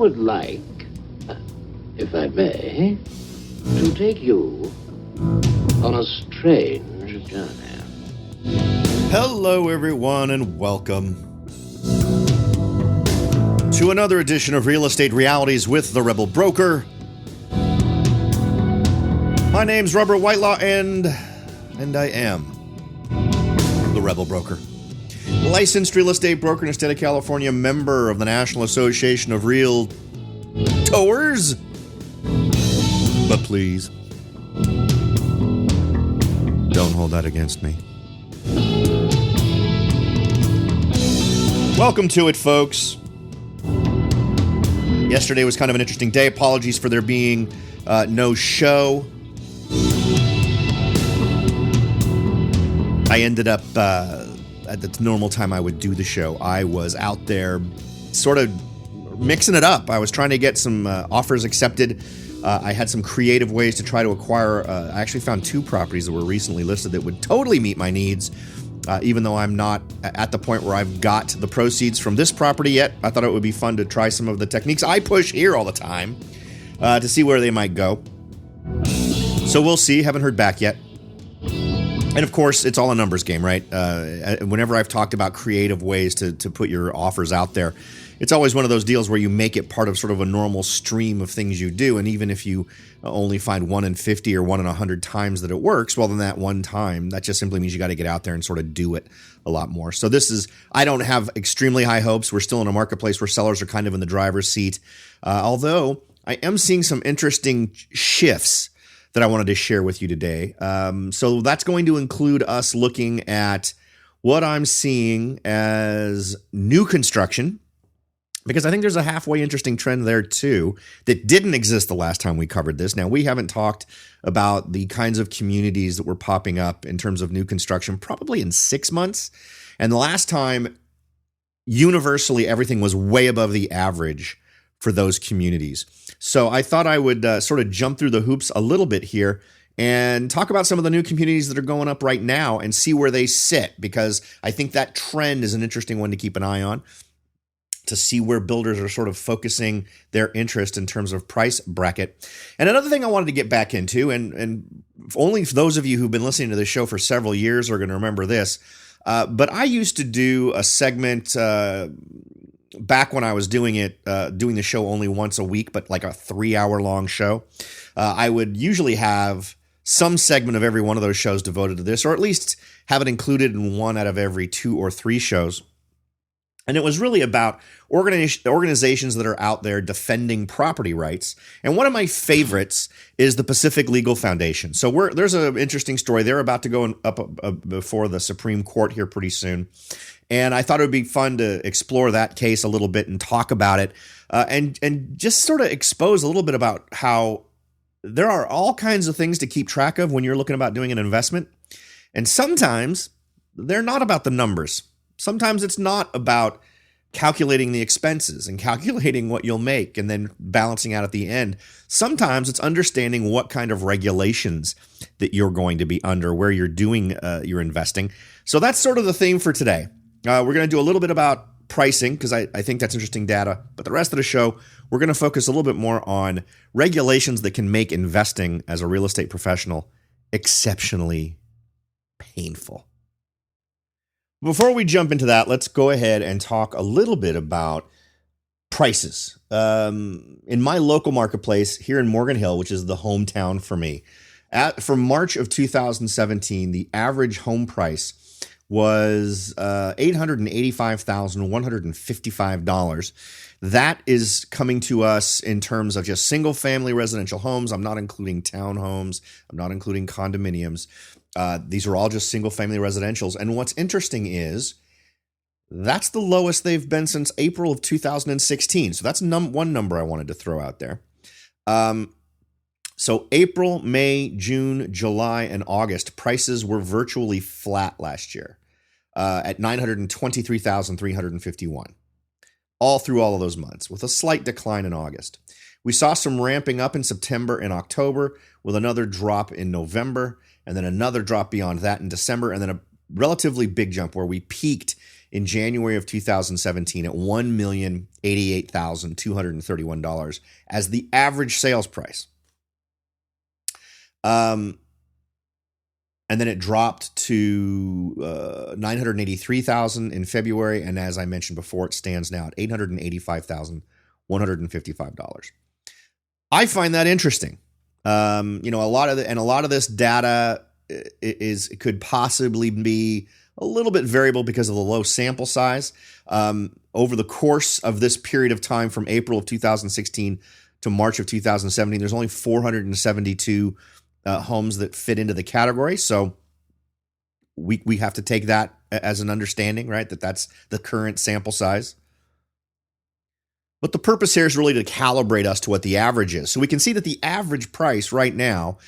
would like, if I may, to take you on a strange journey. Hello, everyone, and welcome to another edition of Real Estate Realities with the Rebel Broker. My name's Robert Whitelaw, and I am the Rebel Broker. Licensed real estate broker in the state of California, member of the National Association of Realtors. But please, don't hold that against me. Welcome to it, folks. Yesterday was kind of an interesting day. Apologies for there being no show. I ended up, at the normal time I would do the show, I was out there sort of mixing it up. I was trying to get some offers accepted. I had some creative ways to try to acquire. I actually found 2 properties that were recently listed that would totally meet my needs. Even though I'm not at the point where I've got the proceeds from this property yet, I thought it would be fun to try some of the techniques I push here all the time to see where they might go. So we'll see. Haven't heard back yet. And of course, it's all a numbers game, right? Whenever I've talked about creative ways to put your offers out there, it's always one of those deals where you make it part of sort of a normal stream of things you do. And even if you only find 1 in 50 or 1 in 100 times that it works, well, then that one time, that just simply means you got to get out there and sort of do it a lot more. So I don't have extremely high hopes. We're still in a marketplace where sellers are kind of in the driver's seat. Although I am seeing some interesting shifts that I wanted to share with you today. So that's going to include us looking at what I'm seeing as new construction, because I think there's a halfway interesting trend there too that didn't exist the last time we covered this. Now, we haven't talked about the kinds of communities that were popping up in terms of new construction probably in 6 months. And the last time, universally, everything was way above the average for those communities. So I thought I would sort of jump through the hoops a little bit here and talk about some of the new communities that are going up right now and see where they sit, because I think that trend is an interesting one to keep an eye on, to see where builders are sort of focusing their interest in terms of price bracket. And another thing I wanted to get back into, and only for those of you who've been listening to this show for several years are going to remember this, but I used to do a segment back when I was doing the show only once a week, but like a 3-hour long show. I would usually have some segment of every one of those shows devoted to this, or at least have it included in one out of every 2 or 3 shows. And it was really about organizations that are out there defending property rights. And one of my favorites is the Pacific Legal Foundation. So there's an interesting story. They're about to go up before the Supreme Court here pretty soon. And I thought it would be fun to explore that case a little bit and talk about it, and just sort of expose a little bit about how there are all kinds of things to keep track of when you're looking about doing an investment. And sometimes they're not about the numbers. Sometimes it's not about calculating the expenses and calculating what you'll make and then balancing out at the end. Sometimes it's understanding what kind of regulations that you're going to be under, where you're doing your investing. So that's sort of the theme for today. We're going to do a little bit about pricing, because I think that's interesting data. But the rest of the show, we're going to focus a little bit more on regulations that can make investing as a real estate professional exceptionally painful. Before we jump into that, let's go ahead and talk a little bit about prices. In my local marketplace here in Morgan Hill, which is the hometown for me, for March of 2017, the average home price was $885,155. That is coming to us in terms of just single-family residential homes. I'm not including townhomes. I'm not including condominiums. These are all just single-family residentials. And what's interesting is that's the lowest they've been since April of 2016. So that's one number I wanted to throw out there. So April, May, June, July, and August, prices were virtually flat last year at $923,351, all through all of those months, with a slight decline in August. We saw some ramping up in September and October, with another drop in November, and then another drop beyond that in December, and then relatively big jump where we peaked in January of 2017 at $1,088,231 as the average sales price. And then it dropped to $983,000 in February, and as I mentioned before, it stands now at $885,155. I find that interesting. A lot of this data could possibly be a little bit variable because of the low sample size. Over the course of this period of time from April of 2016 to March of 2017, there's only 472 homes that fit into the category. So we have to take that as an understanding, right? That's the current sample size. But the purpose here is really to calibrate us to what the average is. So we can see that the average price right now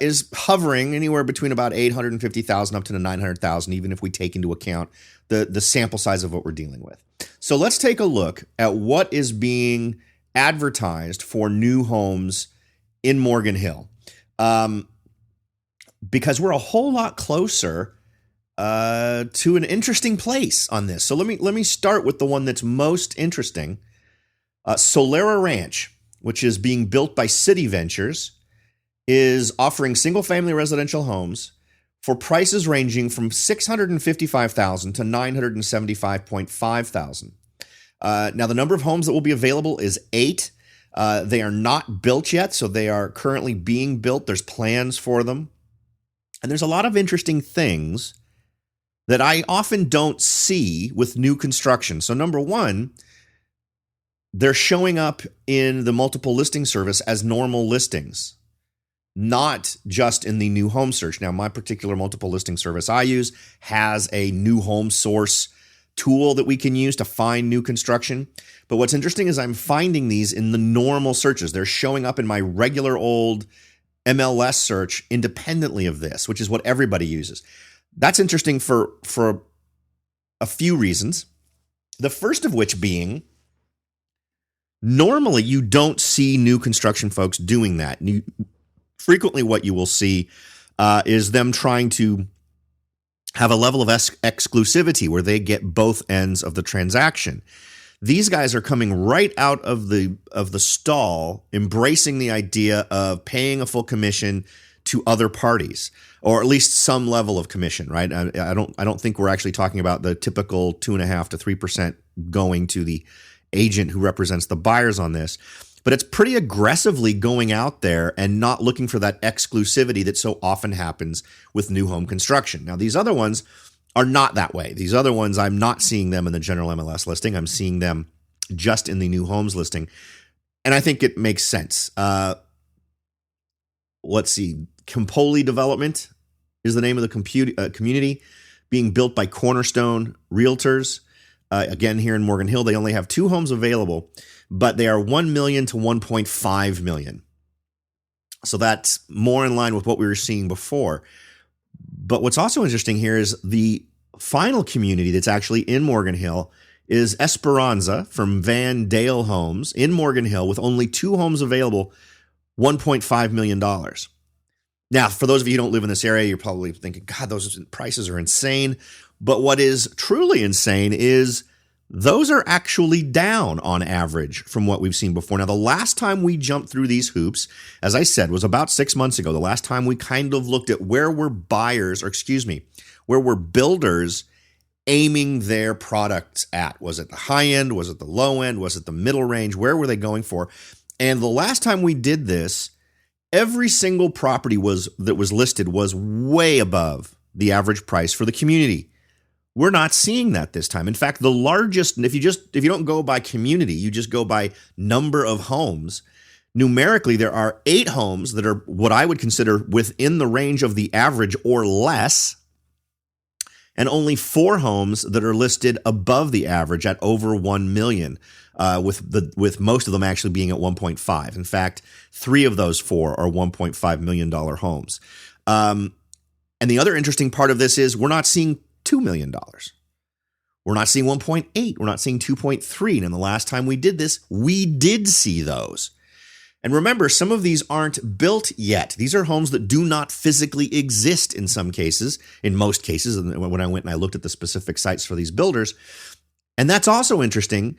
is hovering anywhere between about $850,000 up to the $900,000, even if we take into account the sample size of what we're dealing with. So let's take a look at what is being advertised for new homes in Morgan Hill. Because we're a whole lot closer to an interesting place on this. So let me start with the one that's most interesting. Solera Ranch, which is being built by City Ventures, is offering single-family residential homes for prices ranging from $655,000 to $975,500. Now, the number of homes that will be available is 8. They are not built yet, so they are currently being built. There's plans for them. And there's a lot of interesting things that I often don't see with new construction. So number one, they're showing up in the multiple listing service as normal listings, not just in the new home search. Now, my particular multiple listing service I use has a new home source tool that we can use to find new construction. But what's interesting is I'm finding these in the normal searches. They're showing up in my regular old MLS search independently of this, which is what everybody uses. That's interesting for a few reasons. The first of which being, normally you don't see new construction folks doing that. Frequently what you will see is them trying to have a level of exclusivity where they get both ends of the transaction. These guys are coming right out of the stall, embracing the idea of paying a full commission to other parties, or at least some level of commission, right? I don't think we're actually talking about the typical 2.5% to 3% going to the agent who represents the buyers on this, but it's pretty aggressively going out there and not looking for that exclusivity that so often happens with new home construction. Now, these other ones are not that way. These other ones, I'm not seeing them in the general MLS listing. I'm seeing them just in the new homes listing. And I think it makes sense. Let's see. Campoli Development is the name of the community being built by Cornerstone Realtors. Again, here in Morgan Hill, they only have 2 homes available, but they are $1 million to $1.5 million. So that's more in line with what we were seeing before. But what's also interesting here is the final community that's actually in Morgan Hill is Esperanza from Van Dale Homes in Morgan Hill with only 2 homes available, $1.5 million. Now, for those of you who don't live in this area, you're probably thinking, God, those prices are insane. But what is truly insane is those are actually down on average from what we've seen before. Now, the last time we jumped through these hoops, as I said, was about 6 months ago. The last time we kind of looked at where were builders aiming their products at. Was it the high end? Was it the low end? Was it the middle range? Where were they going for? And the last time we did this, every single property that was listed was way above the average price for the community. We're not seeing that this time. In fact, the largest, if you don't go by community, you just go by number of homes, numerically, there are 8 homes that are what I would consider within the range of the average or less, and only 4 homes that are listed above the average at over 1 million, with most of them actually being at 1.5. In fact, 3 of those 4 are $1.5 million homes. And the other interesting part of this is we're not seeing $2 million. We're not seeing 1.8. We're not seeing 2.3. And the last time we did this, we did see those. And remember, some of these aren't built yet. These are homes that do not physically exist in some cases, in most cases, when I went and I looked at the specific sites for these builders. And that's also interesting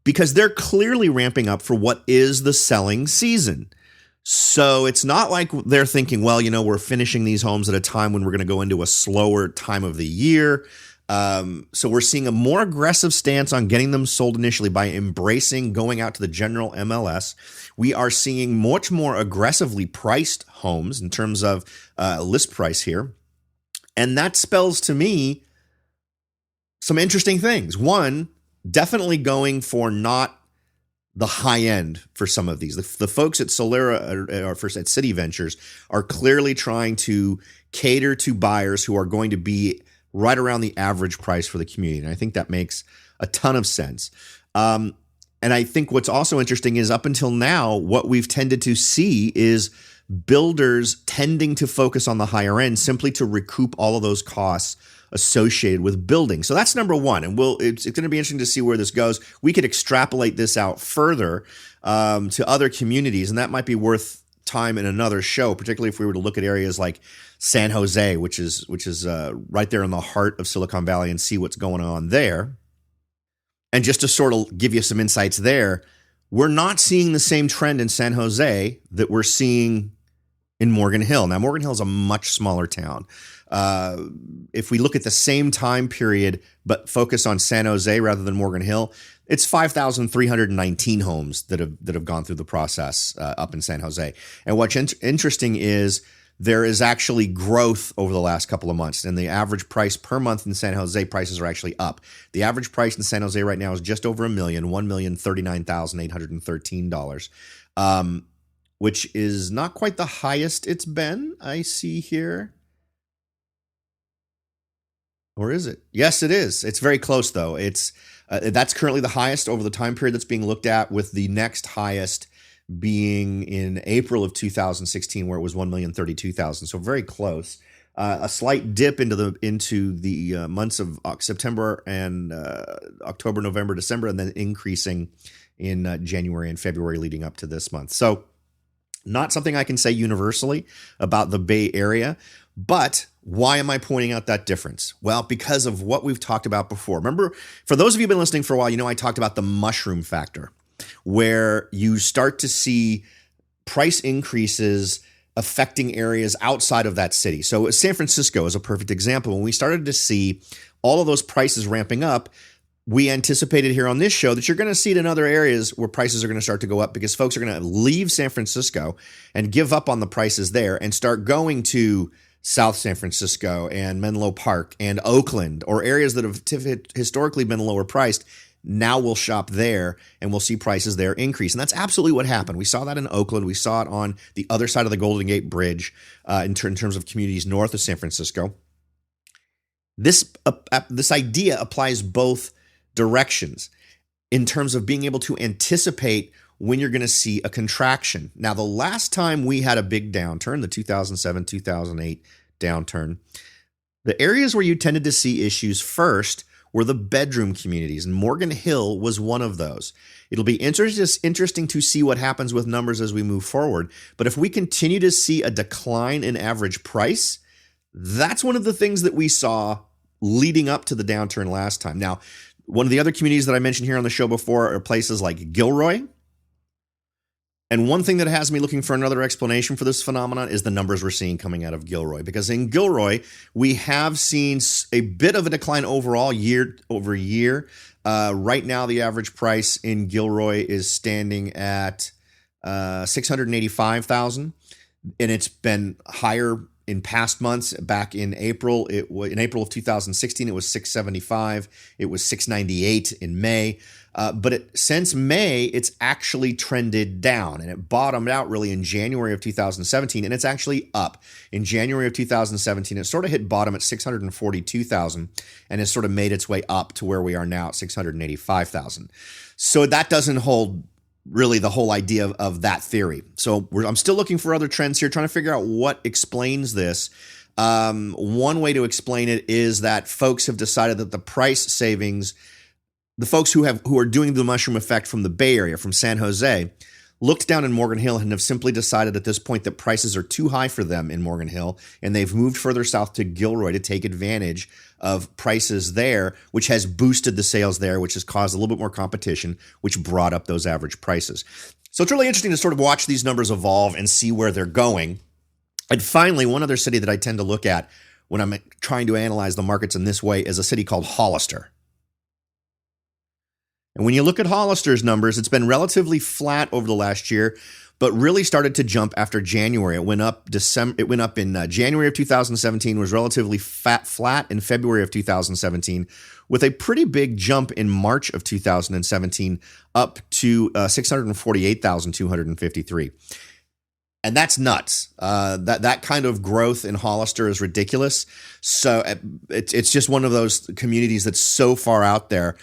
because they're clearly ramping up for what is the selling season. So it's not like they're thinking, well, we're finishing these homes at a time when we're going to go into a slower time of the year. So we're seeing a more aggressive stance on getting them sold initially by embracing going out to the general MLS. We are seeing much more aggressively priced homes in terms of list price here. And that spells to me some interesting things. One, definitely going for not the high end for some of these. The folks at Solera or first at City Ventures are clearly trying to cater to buyers who are going to be right around the average price for the community. And I think that makes a ton of sense. And I think what's also interesting is up until now, what we've tended to see is builders tending to focus on the higher end simply to recoup all of those costs associated with building. So that's number one. And it's going to be interesting to see where this goes. We could extrapolate this out further to other communities, and that might be worth time in another show, particularly if we were to look at areas like San Jose, which is right there in the heart of Silicon Valley, and see what's going on there. And just to sort of give you some insights there, we're not seeing the same trend in San Jose that we're seeing in Morgan Hill. Now, Morgan Hill is a much smaller town. If we look at the same time period, but focus on San Jose rather than Morgan Hill, it's 5,319 homes that have gone through the process up in San Jose. And what's interesting is there is actually growth over the last couple of months, and the average price per month in San Jose prices are actually up. The average price in San Jose right now is just over $1 million, $1,039,813, which is not quite the highest it's been. I see here. Or is it? Yes, it is. It's very close, though. That's currently the highest over the time period that's being looked at, with the next highest being in April of 2016, where it was 1,032,000. So very close. A slight dip into the months of September and October, November, December, and then increasing in January and February leading up to this month. So not something I can say universally about the Bay Area, but why am I pointing out that difference? Well, because of what we've talked about before. Remember, for those of you who've been listening for a while, I talked about the mushroom factor, where you start to see price increases affecting areas outside of that city. So San Francisco is a perfect example. When we started to see all of those prices ramping up, we anticipated here on this show that you're going to see it in other areas where prices are going to start to go up, because folks are going to leave San Francisco and give up on the prices there and start going to South San Francisco and Menlo Park and Oakland, or areas that have historically been lower priced. Now we'll shop there and we'll see prices there increase. And that's absolutely what happened. We saw that in Oakland. We saw it on the other side of the Golden Gate Bridge in terms of communities north of San Francisco. This idea applies both directions in terms of being able to anticipate when you're going to see a contraction. Now, the last time we had a big downturn, the 2007, 2008 downturn, the areas where you tended to see issues first were the bedroom communities, and Morgan Hill was one of those. It'll be interesting to see what happens with numbers as we move forward. But if we continue to see a decline in average price, that's one of the things that we saw leading up to the downturn last time. Now, one of the other communities that I mentioned here on the show before are places like Gilroy. And one thing that has me looking for another explanation for this phenomenon is the numbers we're seeing coming out of Gilroy. Because in Gilroy, we have seen a bit of a decline overall year over year. Right now, the average price in Gilroy is standing at $685,000, and it's been higher in past months. Back in April, in April of 2016, it was $675. It was $698 in May. But since May, it's actually trended down, and it bottomed out really in January of 2017, and it's actually up. In January of 2017, it sort of hit bottom at $642,000 and has sort of made its way up to where we are now at $685,000. So that doesn't hold really the whole idea of that theory. So I'm still looking for other trends here, trying to figure out what explains this. One way to explain it is that folks have decided that the price savings, the folks who are doing the mushroom effect from the Bay Area, from San Jose, looked down in Morgan Hill and have simply decided at this point that prices are too high for them in Morgan Hill, and they've moved further south to Gilroy to take advantage of prices there, which has boosted the sales there, which has caused a little bit more competition, which brought up those average prices. So it's really interesting to sort of watch these numbers evolve and see where they're going. And finally, one other city that I tend to look at when I'm trying to analyze the markets in this way is a city called Hollister. And when you look at Hollister's numbers, it's been relatively flat over the last year, but really started to jump after January. It went up in January of 2017, was relatively flat in February of 2017, with a pretty big jump in March of 2017 up to 648,253. And that's nuts. That kind of growth in Hollister is ridiculous. So it's just one of those communities that's so far out there.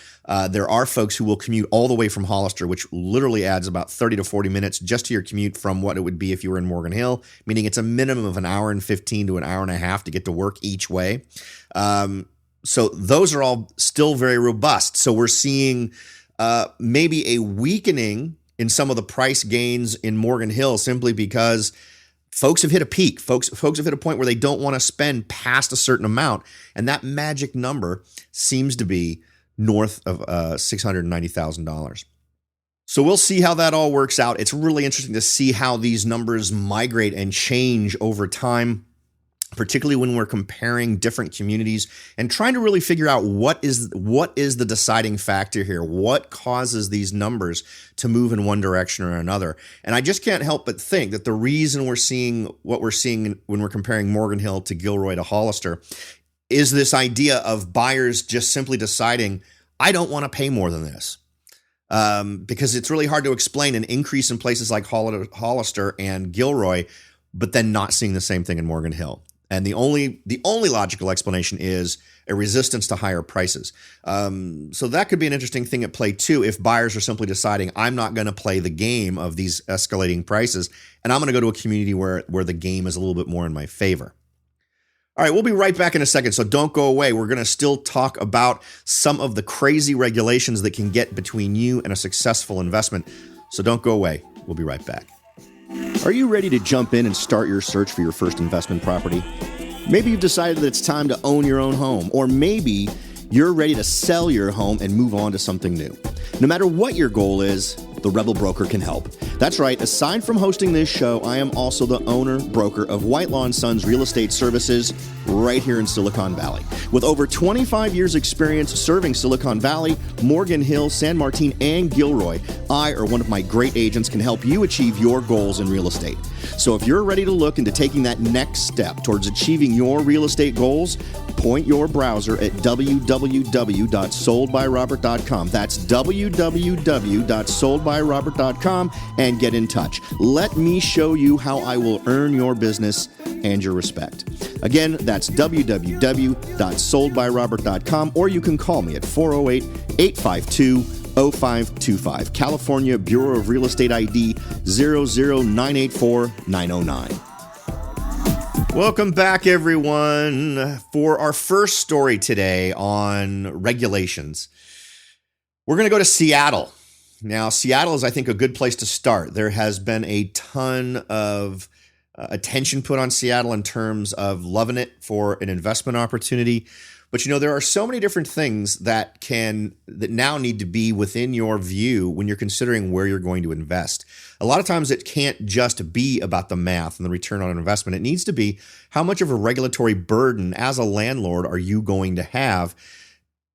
There are folks who will commute all the way from Hollister, which literally adds about 30 to 40 minutes just to your commute from what it would be if you were in Morgan Hill, meaning it's a minimum of an hour and 15 to an hour and a half to get to work each way. So those are all still very robust. So we're seeing maybe a weakening in some of the price gains in Morgan Hill simply because folks have hit a peak. Folks have hit a point where they don't want to spend past a certain amount. And that magic number seems to be north of $690,000. So we'll see how that all works out. It's really interesting to see how these numbers migrate and change over time, particularly when we're comparing different communities and trying to really figure out what is the deciding factor here, what causes these numbers to move in one direction or another. And I just can't help but think that the reason we're seeing what we're seeing when we're comparing Morgan Hill to Gilroy to Hollister is this idea of buyers just simply deciding, I don't want to pay more than this. Because it's really hard to explain an increase in places like Hollister and Gilroy, but then not seeing the same thing in Morgan Hill. And the only logical explanation is a resistance to higher prices. So that could be an interesting thing at play too, if buyers are simply deciding, I'm not going to play the game of these escalating prices, and I'm going to go to a community where the game is a little bit more in my favor. All right, we'll be right back in a second, so don't go away. We're going to still talk about some of the crazy regulations that can get between you and a successful investment. So don't go away. We'll be right back. Are you ready to jump in and start your search for your first investment property? Maybe you've decided that it's time to own your own home, or maybe you're ready to sell your home and move on to something new. No matter what your goal is, the Rebel Broker can help. That's right, aside from hosting this show, I am also the owner, broker of Whitelaw & Sons Real Estate Services right here in Silicon Valley. With over 25 years experience serving Silicon Valley, Morgan Hill, San Martin, and Gilroy, I or one of my great agents can help you achieve your goals in real estate. So if you're ready to look into taking that next step towards achieving your real estate goals, point your browser at www.soldbyrobert.com. That's www.soldbyrobert.com and get in touch. Let me show you how I will earn your business and your respect. Again, that's www.soldbyrobert.com, or you can call me at 408-852-0525. California Bureau of Real Estate ID 00984-909. Welcome back, everyone, for our first story today on regulations. We're going to go to Seattle. Now, Seattle is, I think, a good place to start. There has been a ton of attention put on Seattle in terms of loving it for an investment opportunity. But, you know, there are so many different things that now need to be within your view when you're considering where you're going to invest. A lot of times it can't just be about the math and the return on investment. It needs to be how much of a regulatory burden as a landlord are you going to have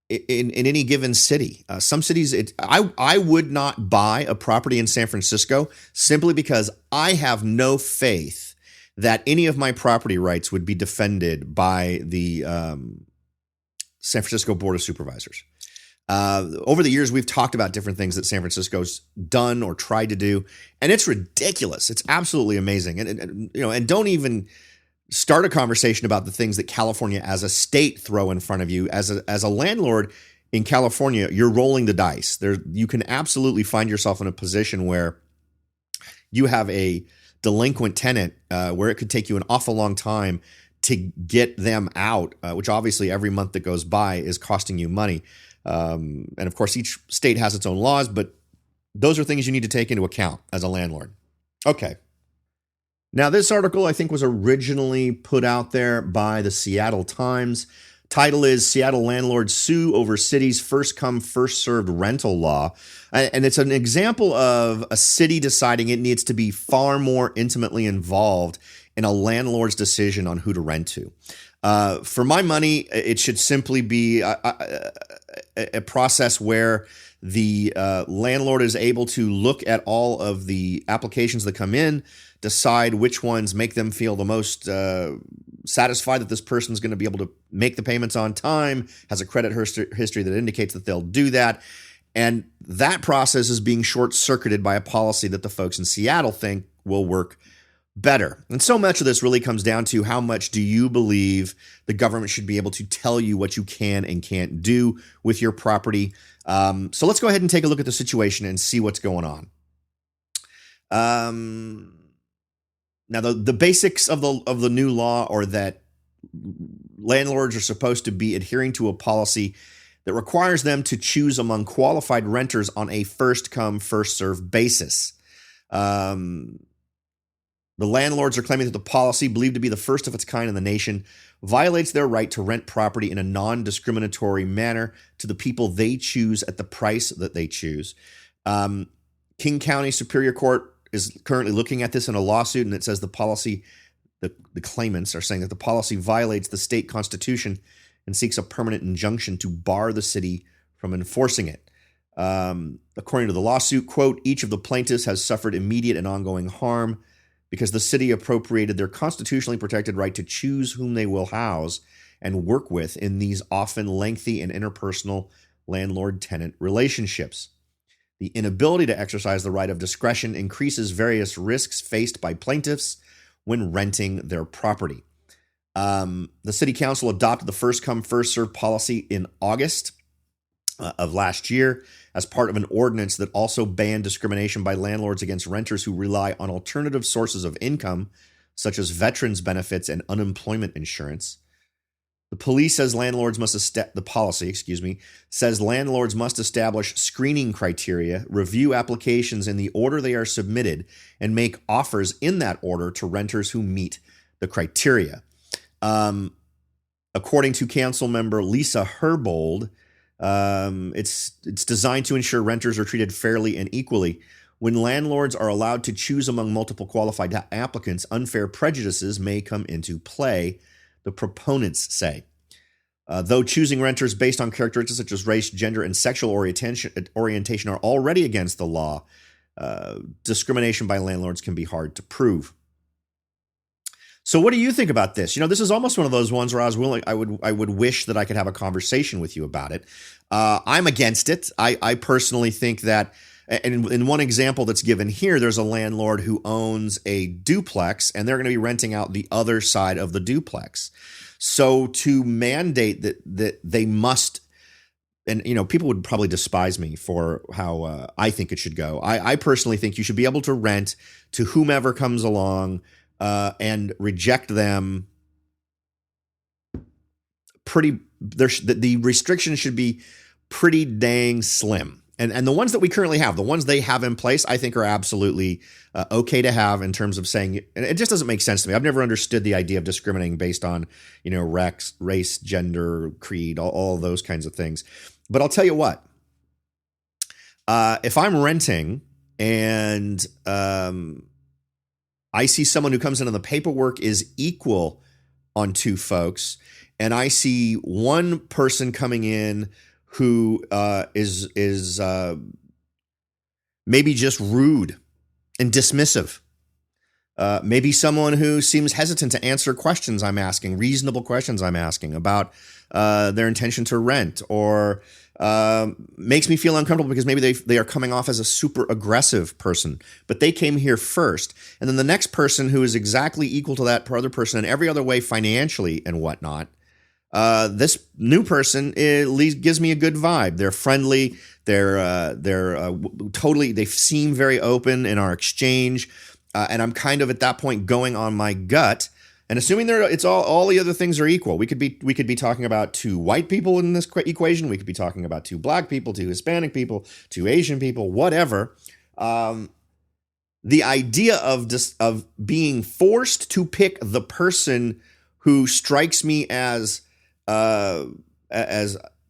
in any given city. Some cities, I would not buy a property in San Francisco simply because I have no faith that any of my property rights would be defended by the San Francisco Board of Supervisors. Over the years, we've talked about different things that San Francisco's done or tried to do, and it's ridiculous. It's absolutely amazing. And don't even start a conversation about the things that California as a state throw in front of you. As a landlord in California, you're rolling the dice. You can absolutely find yourself in a position where you have a delinquent tenant where it could take you an awful long time to get them out, which obviously every month that goes by is costing you money. And of course, each state has its own laws, but Those are things you need to take into account as a landlord. Okay. Now, this article, I think, was originally put out there by the Seattle Times. Title is Seattle Landlords Sue Over City's First Come, First Served Rental Law. And it's an example of a city deciding it needs to be far more intimately involved in a landlord's decision on who to rent to. For my money, it should simply be a process where the landlord is able to look at all of the applications that come in, decide which ones make them feel the most satisfied that this person's going to be able to make the payments on time, has a credit history that indicates that they'll do that. And that process is being short-circuited by a policy that the folks in Seattle think will work better. And so much of this really comes down to how much do you believe the government should be able to tell you what you can and can't do with your property. So let's go ahead and take a look at the situation and see what's going on. Now, the basics of the new law are that landlords are supposed to be adhering to a policy that requires them to choose among qualified renters on a first-come, first-served basis. The landlords are claiming that the policy, believed to be the first of its kind in the nation, violates their right to rent property in a non-discriminatory manner to the people they choose at the price that they choose. King County Superior Court is currently looking at this in a lawsuit, and it says the policy, the claimants are saying that the policy violates the state constitution and seeks a permanent injunction to bar the city from enforcing it. According to the lawsuit, quote, each of the plaintiffs has suffered immediate and ongoing harm because the city appropriated their constitutionally protected right to choose whom they will house and work with in these often lengthy and interpersonal landlord-tenant relationships. The inability to exercise the right of discretion increases various risks faced by plaintiffs when renting their property. The city council adopted the first-come, first-served policy in August of last year as part of an ordinance that also banned discrimination by landlords against renters who rely on alternative sources of income, such as veterans benefits and unemployment insurance. The policy says landlords must establish screening criteria, review applications in the order they are submitted, and make offers in that order to renters who meet the criteria. According to council member Lisa Herbold, it's designed to ensure renters are treated fairly and equally. When landlords are allowed to choose among multiple qualified applicants, unfair prejudices may come into play, the proponents say. Though choosing renters based on characteristics such as race, gender, and sexual orientation are already against the law, discrimination by landlords can be hard to prove. So what do you think about this? You know, this is almost one of those ones where I would wish that I could have a conversation with you about it. I'm against it. I personally think that, and in one example that's given here, there's a landlord who owns a duplex and they're going to be renting out the other side of the duplex. So to mandate that they must, and you know, people would probably despise me for how I think it should go. I personally think you should be able to rent to whomever comes along and reject them. The restrictions should be pretty dang slim. And the ones that we currently have, the ones they have in place, I think are absolutely okay to have in terms of saying, and it just doesn't make sense to me. I've never understood the idea of discriminating based on, you know, race, gender, creed, all those kinds of things. But I'll tell you what, if I'm renting and I see someone who comes in and the paperwork is equal on two folks, and I see one person coming in who is maybe just rude and dismissive. Maybe someone who seems hesitant to answer questions I'm asking, reasonable questions I'm asking about their intention to rent, or makes me feel uncomfortable because maybe they are coming off as a super aggressive person, but they came here first. And then the next person who is exactly equal to that other person in every other way financially and whatnot, this new person gives me a good vibe. They're friendly. They're totally. They seem very open in our exchange, and I'm kind of at that point going on my gut And assuming it's all the other things are equal, we could be talking about two white people in this equation. We could be talking about two black people, two Hispanic people, two Asian people, whatever. The idea of being forced to pick the person who strikes me as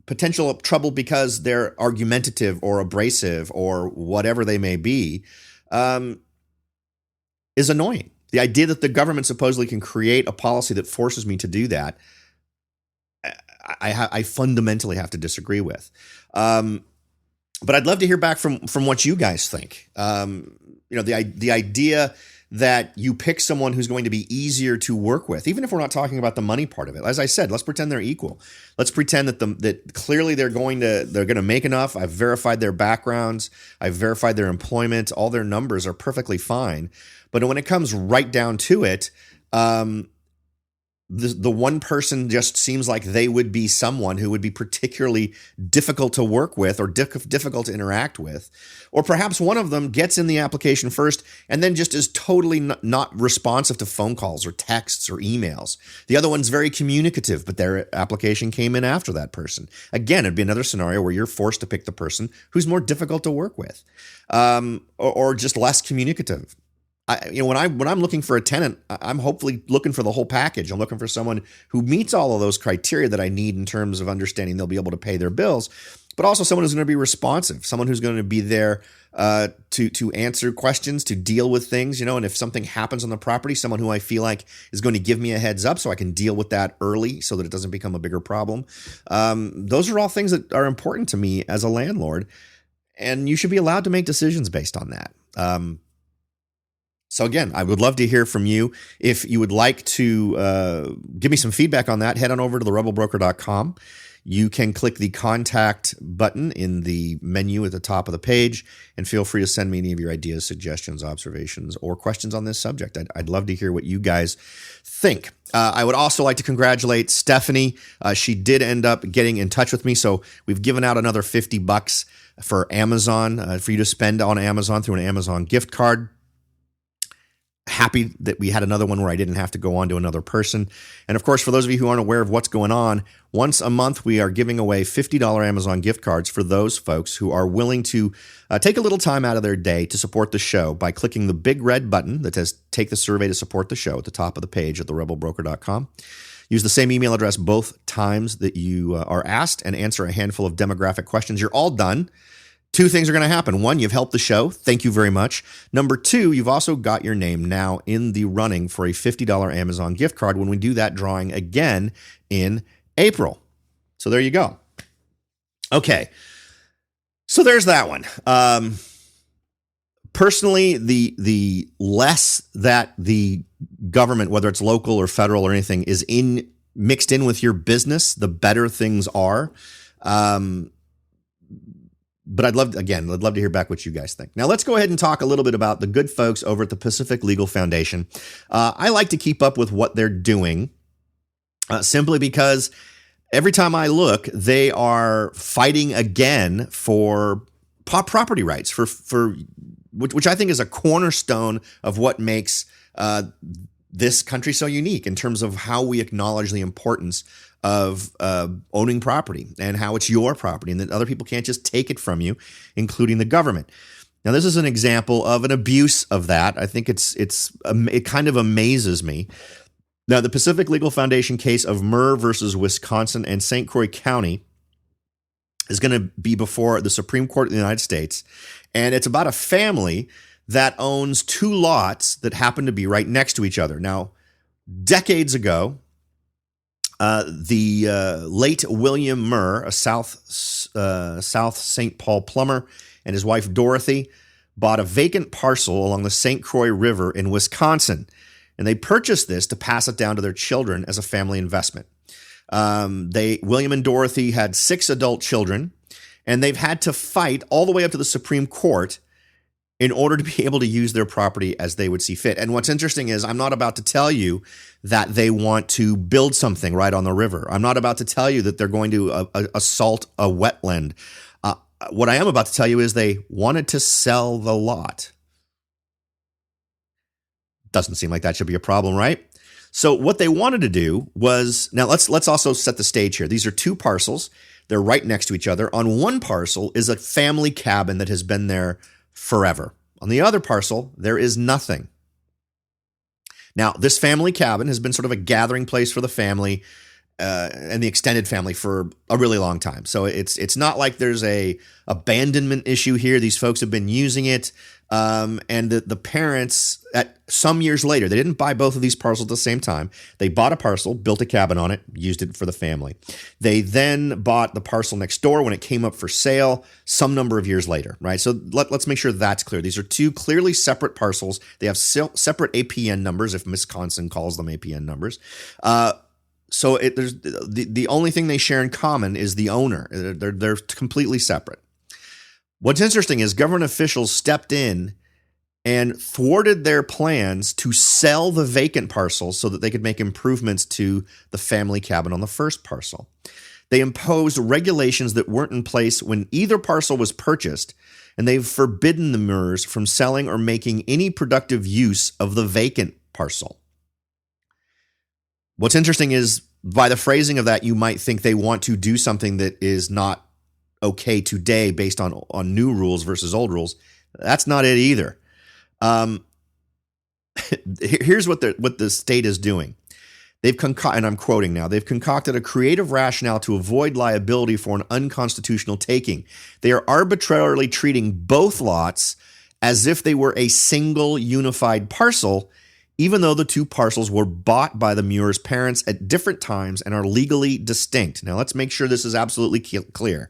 potential trouble because they're argumentative or abrasive or whatever they may be is annoying. The idea that the government supposedly can create a policy that forces me to do that, I fundamentally have to disagree with. But I'd love to hear back from what you guys think. The idea that you pick someone who's going to be easier to work with, even if we're not talking about the money part of it. As I said, let's pretend they're equal. Let's pretend that clearly they're going to make enough. I've verified their backgrounds. I've verified their employment. All their numbers are perfectly fine. But when it comes right down to it, the one person just seems like they would be someone who would be particularly difficult to work with or difficult to interact with. Or perhaps one of them gets in the application first and then just is totally not responsive to phone calls or texts or emails. The other one's very communicative, but their application came in after that person. Again, it'd be another scenario where you're forced to pick the person who's more difficult to work with, or just less communicative. When I'm looking for a tenant, I'm hopefully looking for the whole package. I'm looking for someone who meets all of those criteria that I need in terms of understanding they'll be able to pay their bills, but also someone who's going to be responsive, someone who's going to be there to answer questions, to deal with things, and if something happens on the property, someone who I feel like is going to give me a heads up so I can deal with that early so that it doesn't become a bigger problem. Those are all things that are important to me as a landlord, and you should be allowed to make decisions based on that. So again, I would love to hear from you. If you would like to give me some feedback on that, head on over to therebelbroker.com. You can click the contact button in the menu at the top of the page and feel free to send me any of your ideas, suggestions, observations, or questions on this subject. I'd love to hear what you guys think. I would also like to congratulate Stephanie. She did end up getting in touch with me. So we've given out another $50 for Amazon, for you to spend on Amazon through an Amazon gift card. Happy that we had another one where I didn't have to go on to another person. And of course, for those of you who aren't aware of what's going on, once a month we are giving away $50 Amazon gift cards for those folks who are willing to take a little time out of their day to support the show by clicking the big red button that says take the survey to support the show at the top of the page at therebelbroker.com. Use the same email address both times that you are asked and answer a handful of demographic questions. You're all done. Two things are going to happen. One, you've helped the show. Thank you very much. Number two, you've also got your name now in the running for a $50 Amazon gift card when we do that drawing again in April. So there you go. Okay. So there's that one. Personally, the less that the government, whether it's local or federal or anything, is mixed in with your business, the better things are. But I'd love to hear back what you guys think. Now, let's go ahead and talk a little bit about the good folks over at the Pacific Legal Foundation. I like to keep up with what they're doing simply because every time I look, they are fighting again for property rights, for which I think is a cornerstone of what makes this country so unique in terms of how we acknowledge the importance of owning property and how it's your property and that other people can't just take it from you, including the government. Now, this is an example of an abuse of that. I think it kind of amazes me. Now, the Pacific Legal Foundation case of Murr versus Wisconsin and St. Croix County is going to be before the Supreme Court of the United States, and it's about a family that owns two lots that happen to be right next to each other. Now, decades ago, the late William Murr, a South St. Paul plumber, and his wife Dorothy bought a vacant parcel along the St. Croix River in Wisconsin, and they purchased this to pass it down to their children as a family investment. William and Dorothy had 6 adult children, and they've had to fight all the way up to the Supreme Court in order to be able to use their property as they would see fit. And what's interesting is I'm not about to tell you that they want to build something right on the river. I'm not about to tell you that they're going to assault a wetland. What I am about to tell you is they wanted to sell the lot. Doesn't seem like that should be a problem, right? So what they wanted to do was, now let's also set the stage here. These are two parcels. They're right next to each other. On one parcel is a family cabin that has been there forever. On the other parcel, there is nothing. Now, this family cabin has been sort of a gathering place for the family and the extended family for a really long time. So it's not like there's a abandonment issue here. These folks have been using it. And the parents, at some years later, they didn't buy both of these parcels at the same time. They bought a parcel, built a cabin on it, used it for the family. They then bought the parcel next door when it came up for sale some number of years later, right? So let's make sure that's clear. These are two clearly separate parcels. They have separate APN numbers, if Wisconsin calls them APN numbers. So there's the only thing they share in common is the owner. They're completely separate. What's interesting is government officials stepped in and thwarted their plans to sell the vacant parcels so that they could make improvements to the family cabin on the first parcel. They imposed regulations that weren't in place when either parcel was purchased, and they've forbidden the Muirs from selling or making any productive use of the vacant parcel. What's interesting is, by the phrasing of that, you might think they want to do something that is not okay today based on new rules versus old rules. That's not it either. Here's what the state is doing. And I'm quoting now, they've concocted a creative rationale to avoid liability for an unconstitutional taking. They are arbitrarily treating both lots as if they were a single unified parcel, even though the two parcels were bought by the Muirs' parents at different times and are legally distinct. Now, let's make sure this is absolutely clear.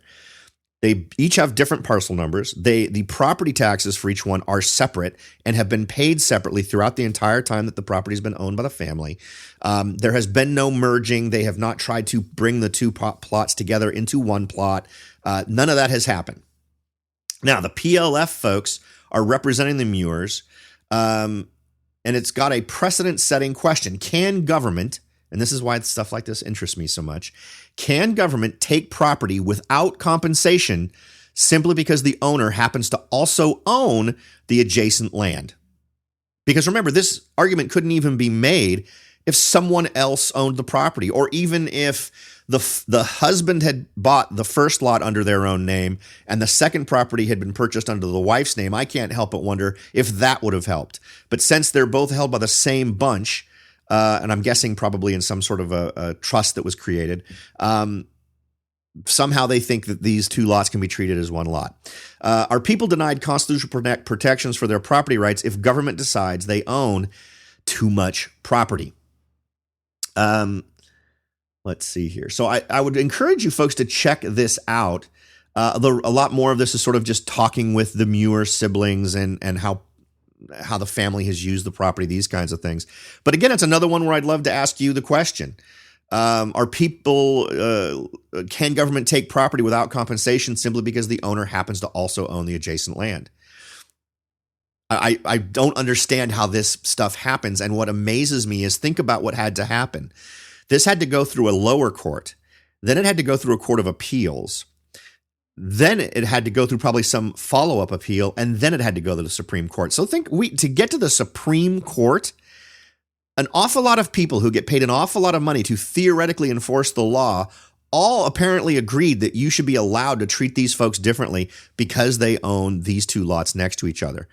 They each have different parcel numbers. The property taxes for each one are separate and have been paid separately throughout the entire time that the property has been owned by the family. There has been no merging. They have not tried to bring the two plots together into one plot. None of that has happened. Now, the PLF folks are representing the Muirs, and it's got a precedent-setting question. Can government, and this is why stuff like this interests me so much, can government take property without compensation simply because the owner happens to also own the adjacent land? Because remember, this argument couldn't even be made if someone else owned the property, or even if the husband had bought the first lot under their own name and the second property had been purchased under the wife's name. I can't help but wonder if that would have helped. But since they're both held by the same bunch, and I'm guessing probably in some sort of a trust that was created, somehow they think that these two lots can be treated as one lot. Are people denied constitutional protections for their property rights if government decides they own too much property? Let's see here. So I would encourage you folks to check this out. A lot more of this is sort of just talking with the Muir siblings and how the family has used the property, these kinds of things. But again, it's another one where I'd love to ask you the question. Can government take property without compensation simply because the owner happens to also own the adjacent land? I don't understand how this stuff happens. And what amazes me is, think about what had to happen. This had to go through a lower court. Then it had to go through a court of appeals. Then it had to go through probably some follow-up appeal. And then it had to go to the Supreme Court. So to get to the Supreme Court, an awful lot of people who get paid an awful lot of money to theoretically enforce the law all apparently agreed that you should be allowed to treat these folks differently because they own these two lots next to each other.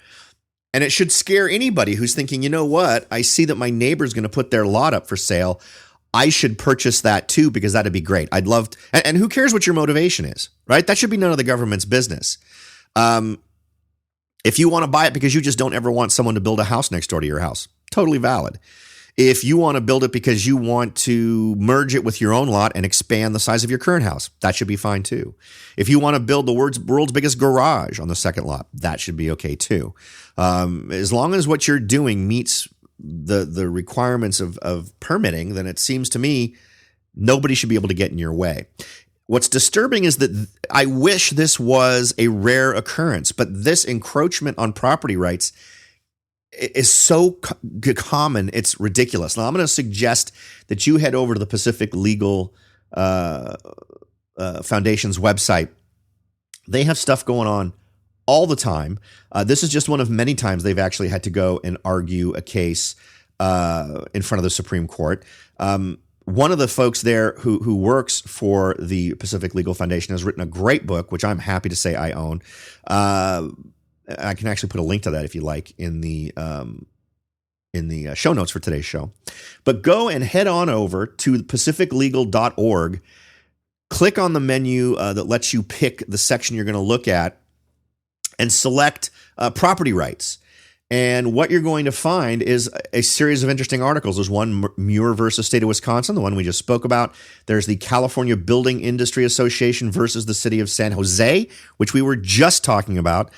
And it should scare anybody who's thinking, you know what, I see that my neighbor's going to put their lot up for sale. I should purchase that too, because that'd be great. I'd love to, and who cares what your motivation is, right? That should be none of the government's business. If you want to buy it because you just don't ever want someone to build a house next door to your house, totally valid. If you want to build it because you want to merge it with your own lot and expand the size of your current house, that should be fine too. If you want to build the world's biggest garage on the second lot, that should be okay too. As long as what you're doing meets the requirements of permitting, then it seems to me nobody should be able to get in your way. What's disturbing is that I wish this was a rare occurrence, but this encroachment on property rights is so common, it's ridiculous. Now, I'm going to suggest that you head over to the Pacific Legal Foundation's website. They have stuff going on all the time. This is just one of many times they've actually had to go and argue a case in front of the Supreme Court. One of the folks there who works for the Pacific Legal Foundation has written a great book, which I'm happy to say I own. I can actually put a link to that if you like in the show notes for today's show. But go and head on over to pacificlegal.org. Click on the menu that lets you pick the section you're going to look at and select property rights. And what you're going to find is a series of interesting articles. There's one, Muir versus State of Wisconsin, the one we just spoke about. There's the California Building Industry Association versus the City of San Jose, which we were just talking about.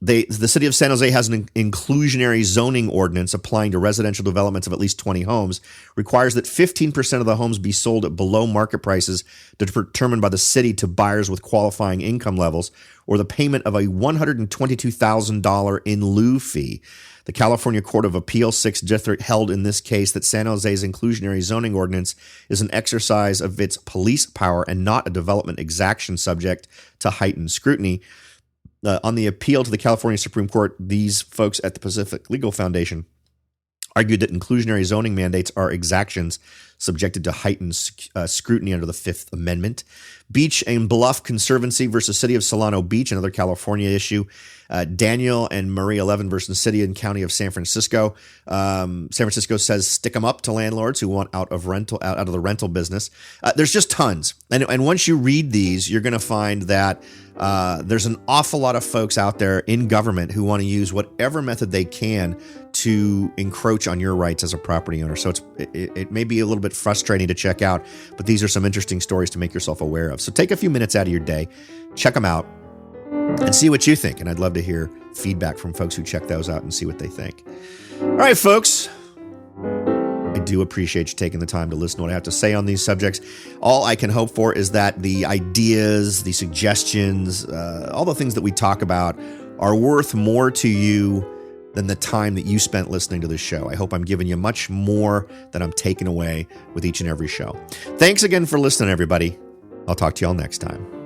The City of San Jose has an inclusionary zoning ordinance applying to residential developments of at least 20 homes, requires that 15% of the homes be sold at below market prices determined by the city to buyers with qualifying income levels, or the payment of a $122,000 in lieu fee. The California Court of Appeal 6th District held in this case that San Jose's inclusionary zoning ordinance is an exercise of its police power and not a development exaction subject to heightened scrutiny. On the appeal to the California Supreme Court, these folks at the Pacific Legal Foundation argued that inclusionary zoning mandates are exactions subjected to heightened scrutiny under the Fifth Amendment. Beach and Bluff Conservancy versus City of Solano Beach, another California issue. Daniel and Maria Levin versus City and County of San Francisco. San Francisco says stick them up to landlords who want out of the rental business. There's just tons. And once you read these, you're going to find that there's an awful lot of folks out there in government who want to use whatever method they can to encroach on your rights as a property owner. So it may be a little bit frustrating to check out, but these are some interesting stories to make yourself aware of. So take a few minutes out of your day, check them out, and see what you think. And I'd love to hear feedback from folks who check those out and see what they think. All right, folks. I do appreciate you taking the time to listen to what I have to say on these subjects. All I can hope for is that the ideas, the suggestions, all the things that we talk about are worth more to you than the time that you spent listening to this show. I hope I'm giving you much more than I'm taking away with each and every show. Thanks again for listening, everybody. I'll talk to you all next time.